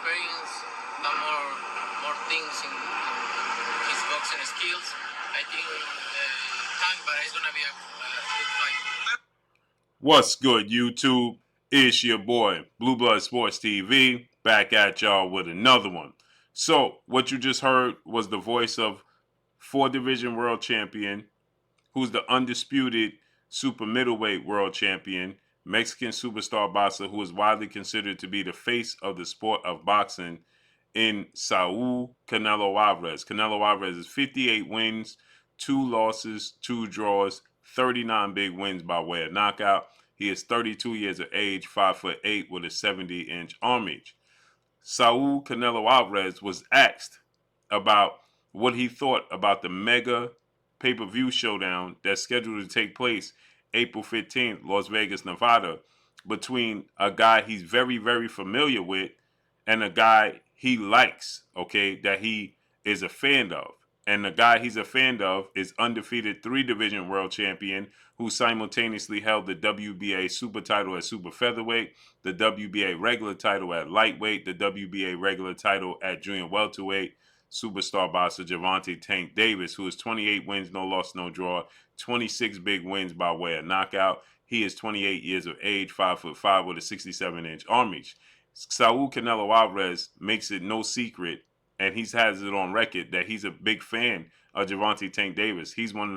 experience, more things in his boxing skills. I think Tank is gonna be a good fight. What's good, YouTube? It's your boy, Blue Blood Sports TV, back at y'all with another one. So, what you just heard was the voice of 4 division world champion, who's the undisputed super middleweight world champion, Mexican superstar boxer who is widely considered to be the face of the sport of boxing, in Saul Canelo Alvarez. Canelo Alvarez is 58 wins, 2 losses, 2 draws, 39 big wins by way of knockout. He is 32 years of age, 5'8", with a 70-inch arm reach. Saul Canelo Alvarez was asked about what he thought about the mega pay-per-view showdown that's scheduled to take place April 15th, Las Vegas, Nevada, between a guy he's very, very familiar with and a guy he likes, okay, that he is a fan of. And the guy he's a fan of is undefeated 3-division world champion who simultaneously held the WBA super title at super featherweight, the WBA regular title at lightweight, the WBA regular title at junior welterweight. Superstar boxer Gervonta Tank Davis, who is 28 wins, no loss, no draw, 26 big wins by way of knockout. He is 28 years of age, 5'5", with a 67-inch arm reach. Saul Canelo Alvarez makes it no secret, and he has it on record that he's a big fan of Gervonta Tank Davis. He's one of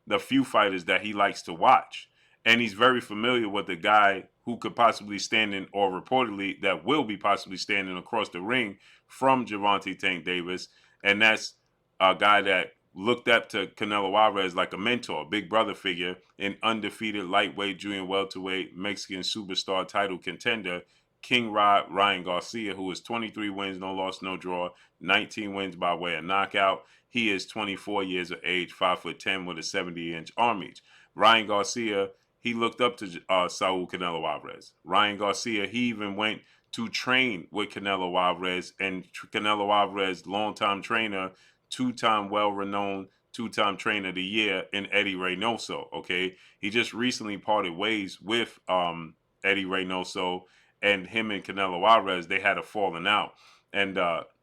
the few fighters that he likes to watch. And he's very familiar with the guy who could possibly stand in, or reportedly that will be possibly standing across the ring from Gervonta Tank Davis. And that's a guy that looked up to Canelo Alvarez like a mentor, a big brother figure, an undefeated lightweight, junior welterweight, Mexican superstar title contender, King Ryan Garcia, who is 23 wins, no loss, no draw, 19 wins by way of knockout. He is 24 years of age, 5'10", with a 70-inch arm reach. Ryan Garcia, he looked up to Saul Canelo Alvarez. Ryan Garcia, he even went to train with Canelo Alvarez, and Canelo Alvarez, longtime trainer, two-time well-renowned, two-time trainer of the year in Eddie Reynoso. Okay, he just recently parted ways with Eddie Reynoso, and him and Canelo Alvarez, they had a falling out, and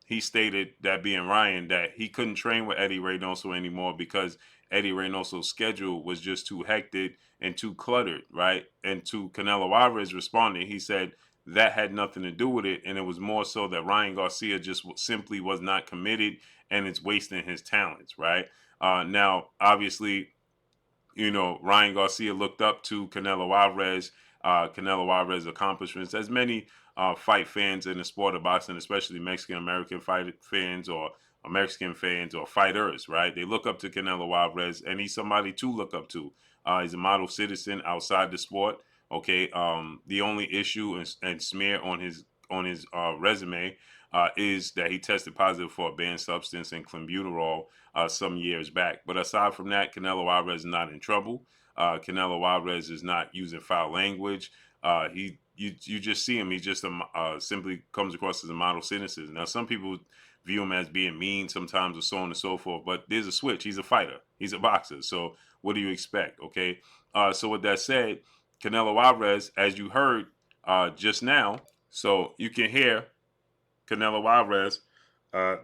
he stated, that being Ryan, that he couldn't train with Eddie Reynoso anymore because Eddie Reynoso's schedule was just too hectic and too cluttered, right? And to Canelo Alvarez responding, he said that had nothing to do with it, and it was more so that Ryan Garcia just simply was not committed, and it's wasting his talents, right? Now, obviously, Ryan Garcia looked up to Canelo Alvarez, Canelo Alvarez's accomplishments, as many fight fans in the sport of boxing, especially Mexican American fight fans or Mexican fans or fighters, right? They look up to Canelo Alvarez, and he's somebody to look up to. He's a model citizen outside the sport. Okay, the only issue and smear on his resume is that he tested positive for a banned substance in clenbuterol some years back. But aside from that, Canelo Alvarez is not in trouble. Canelo Alvarez is not using foul language. You just see him. He just simply comes across as a model citizen. Now, some people view him as being mean sometimes, or so on and so forth. But there's a switch. He's a fighter. He's a boxer. So what do you expect? Okay. So with that said, Canelo Alvarez, as you heard just now, so you can hear Canelo Alvarez.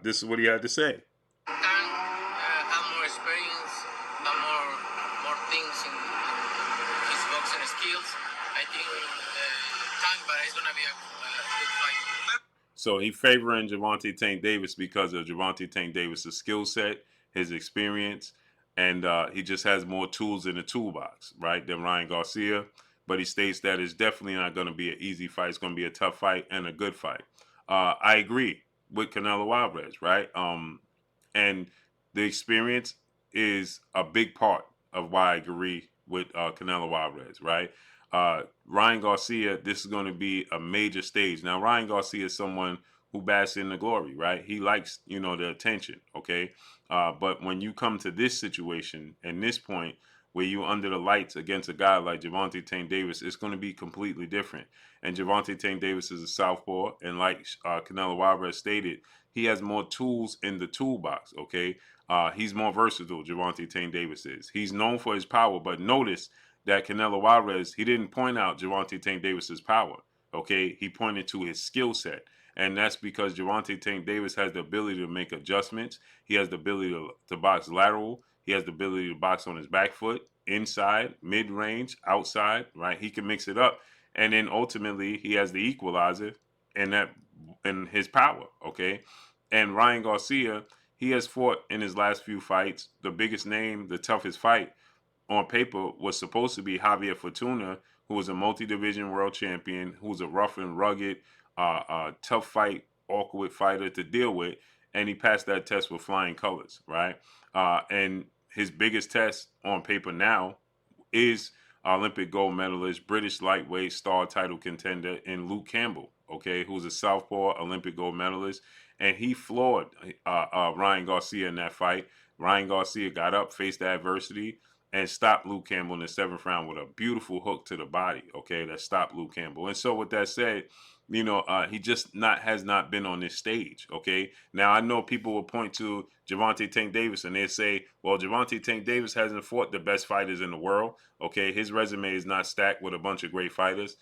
This is what he had to say. Have more experience, have more things in his boxing skills. I think Tank is gonna be a good fight. So he favoring Gervonta Tank Davis because of Gervonta Tank Davis' skill set, his experience, and he just has more tools in the toolbox, right, than Ryan Garcia. But he states that it's definitely not going to be an easy fight. It's going to be a tough fight and a good fight. I agree with Canelo Alvarez, right? And the experience is a big part of why I agree with Canelo Alvarez, right? Ryan Garcia, this is going to be a major stage. Now, Ryan Garcia is someone who basks in the glory, right? He likes, the attention, okay? But when you come to this situation and this point where you under the lights against a guy like Gervonta Tank Davis, it's going to be completely different. And Gervonta Tank Davis is a southpaw, and like Canelo Alvarez stated, he has more tools in the toolbox, okay? He's more versatile, Gervonta Tank Davis is. He's known for his power, but notice that Canelo Alvarez, he didn't point out Gervonta Tank Davis's power, okay? He pointed to his skill set. And that's because Gervonta Tank Davis has the ability to make adjustments. He has the ability to box lateral. He has the ability to box on his back foot, inside, mid-range, outside, right? He can mix it up. And then ultimately he has the equalizer in his power, okay? And Ryan Garcia, he has fought in his last few fights. The biggest name, the toughest fight on paper was supposed to be Javier Fortuna, who was a multi-division world champion, who was a rough and rugged, tough fight, awkward fighter to deal with, and he passed that test with flying colors, right? And his biggest test on paper now is Olympic gold medalist, British lightweight star title contender in Luke Campbell, okay, who's a southpaw Olympic gold medalist, and he floored Ryan Garcia in that fight. Ryan Garcia got up, faced adversity, and stopped Luke Campbell in the 7th round with a beautiful hook to the body, okay, that stopped Luke Campbell. And so with that said, he just has not been on this stage, okay? Now, I know people will point to Gervonta Tank Davis and they say, well, Gervonta Tank Davis hasn't fought the best fighters in the world, okay? His resume is not stacked with a bunch of great fighters.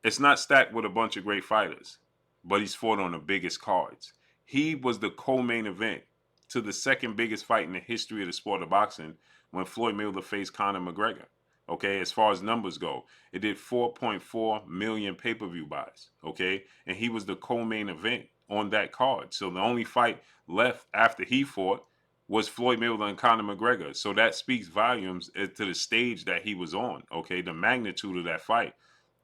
It's not stacked with a bunch of great fighters, but he's fought on the biggest cards. He was the co-main event to the second biggest fight in the history of the sport of boxing when Floyd Mayweather faced Conor McGregor. Okay, as far as numbers go, it did 4.4 million pay-per-view buys. Okay, and he was the co-main event on that card. So the only fight left after he fought was Floyd Mayweather and Conor McGregor. So that speaks volumes to the stage that he was on. Okay, the magnitude of that fight.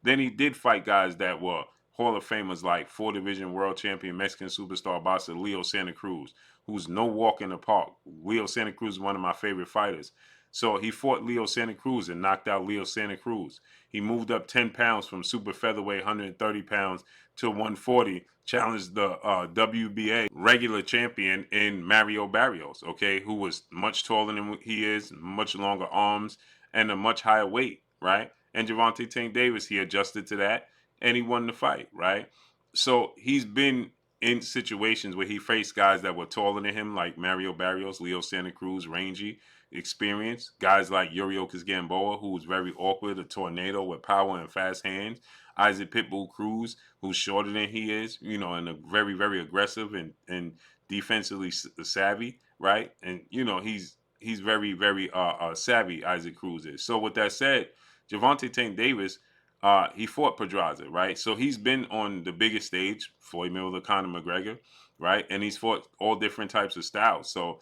Then he did fight guys that were Hall of Famers like 4-division world champion Mexican superstar boxer Leo Santa Cruz, who's no walk in the park. Leo Santa Cruz is one of my favorite fighters. So he fought Leo Santa Cruz and knocked out Leo Santa Cruz. He moved up 10 pounds from super featherweight, 130 pounds to 140, challenged the WBA regular champion in Mario Barrios, okay, who was much taller than he is, much longer arms, and a much higher weight, right? And Gervonta Tank Davis, he adjusted to that, and he won the fight, right? So he's been in situations where he faced guys that were taller than him, like Mario Barrios, Leo Santa Cruz, rangy, experienced. Guys like Yuriorkis Gamboa, who was very awkward, a tornado with power and fast hands. Isaac Pitbull Cruz, who's shorter than he is, and a very, very aggressive and defensively savvy, right? And, he's very, very savvy, Isaac Cruz is. So with that said, Gervonta Tank Davis, he fought Pedraza, right? So he's been on the biggest stage, Floyd Mayweather, Conor McGregor, right? And he's fought all different types of styles. So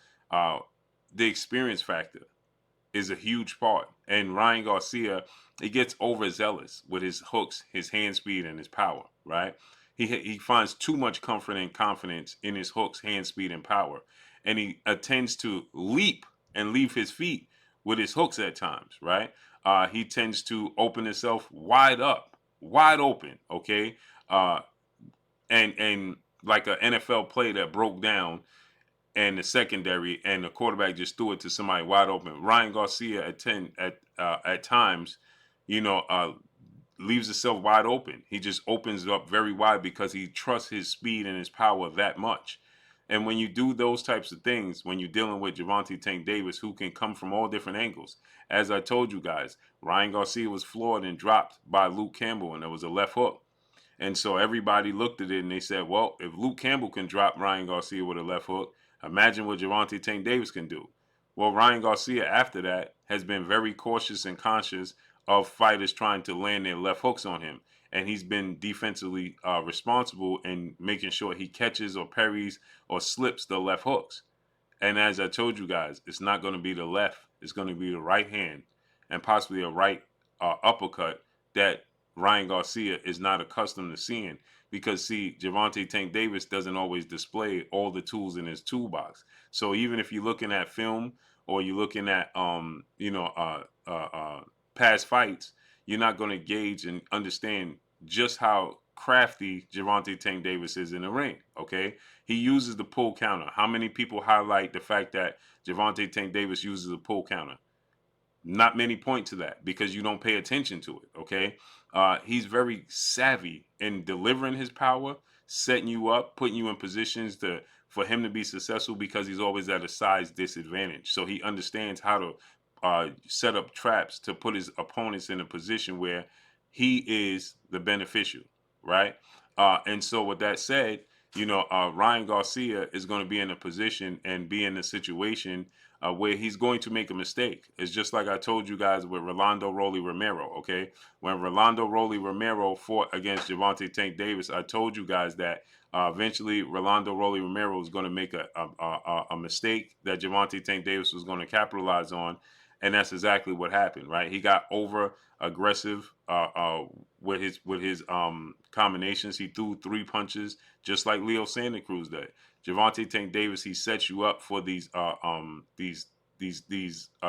the experience factor is a huge part. And Ryan Garcia, he gets overzealous with his hooks, his hand speed, and his power, right? He finds too much comfort and confidence in his hooks, hand speed, and power. And he tends to leap and leave his feet with his hooks at times, right? He tends to open himself wide open, okay? And like an NFL play that broke down and the secondary and the quarterback just threw it to somebody wide open. Ryan Garcia at times, leaves himself wide open. He just opens it up very wide because he trusts his speed and his power that much. And when you do those types of things, when you're dealing with Gervonta Tank Davis, who can come from all different angles, as I told you guys, Ryan Garcia was floored and dropped by Luke Campbell, and there was a left hook. And so everybody looked at it and they said, well, if Luke Campbell can drop Ryan Garcia with a left hook, imagine what Gervonta Tank Davis can do. Well, Ryan Garcia, after that, has been very cautious and conscious of fighters trying to land their left hooks on him. And he's been defensively responsible in making sure he catches or parries or slips the left hooks. And as I told you guys, it's not going to be the left. It's going to be the right hand and possibly a right uppercut that Ryan Garcia is not accustomed to seeing. Because, see, Gervonta Tank Davis doesn't always display all the tools in his toolbox. So even if you're looking at film or you're looking at, past fights, you're not going to gauge and understand just how crafty Gervonta Tank Davis is in the ring, okay? He uses the pull counter. How many people highlight the fact that Gervonta Tank Davis uses a pull counter? Not many point to that because you don't pay attention to it, okay? He's very savvy in delivering his power, setting you up, putting you in positions for him to be successful because he's always at a size disadvantage. So he understands how to set up traps to put his opponents in a position where he is the beneficial, right? And so with that said, Ryan Garcia is going to be in a position and be in a situation where he's going to make a mistake. It's just like I told you guys with Rolando Rolly Romero, okay? When Rolando Rolly Romero fought against Gervonta Tank Davis, I told you guys that eventually Rolando Rolly Romero was going to make a mistake that Gervonta Tank Davis was going to capitalize on. And that's exactly what happened, right? He got over aggressive with his combinations. He threw 3 punches just like Leo Santa Cruz did. Gervonta Tank Davis, he sets you up for these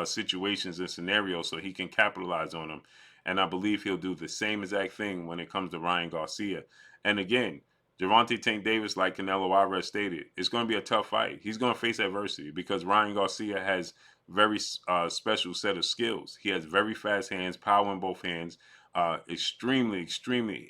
situations and scenarios so he can capitalize on them. And I believe he'll do the same exact thing when it comes to Ryan Garcia. And again, Gervonta Tank Davis, like Canelo Alvarez stated, it's going to be a tough fight. He's going to face adversity because Ryan Garcia has very special set of skills. He has very fast hands, power in both hands. Extremely.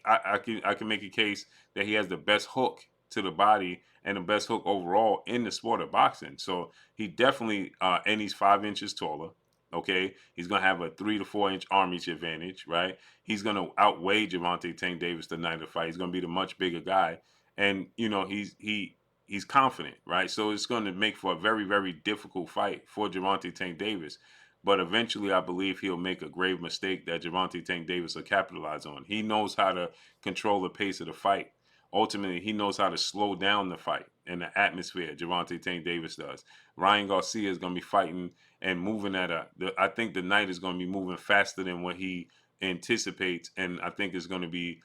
I can make a case that he has the best hook to the body and the best hook overall in the sport of boxing. So he definitely, and he's 5 inches taller. Okay, he's gonna have a 3 to 4 inch arm reach advantage, right? He's gonna outweigh Gervonta Tank Davis the night of the fight. He's gonna be the much bigger guy, and he's confident, right? So it's going to make for a very difficult fight for Gervonta Tank Davis. But eventually, I believe he'll make a grave mistake that Gervonta Tank Davis will capitalize on. He knows how to control the pace of the fight. Ultimately, he knows how to slow down the fight and the atmosphere. Gervonta Tank Davis does. Ryan Garcia is going to be fighting and moving I think the night is going to be moving faster than what he anticipates, and I think it's going to be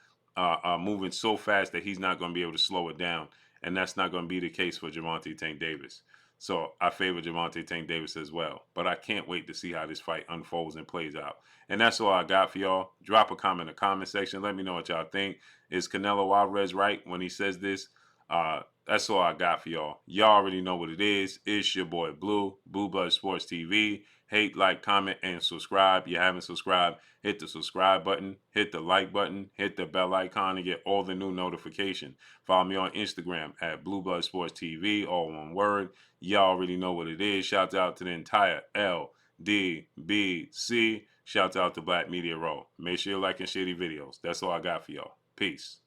moving so fast that he's not going to be able to slow it down. And that's not going to be the case for Gervonta Tank Davis. So I favor Gervonta Tank Davis as well. But I can't wait to see how this fight unfolds and plays out. And that's all I got for y'all. Drop a comment in the comment section. Let me know what y'all think. Is Canelo Alvarez right when he says this? That's all I got for y'all. Y'all already know what it is. It's your boy Blue Blood Sports TV. Hate, like, comment, and subscribe. If you haven't subscribed, hit the subscribe button, hit the like button, hit the bell icon to get all the new notifications. Follow me on Instagram at Blue Blood Sports TV, all one word. Y'all already know what it is. Shouts out to the entire LDBC. Shouts out to Black Media Row. Make sure you like and share these videos. That's all I got for y'all. Peace.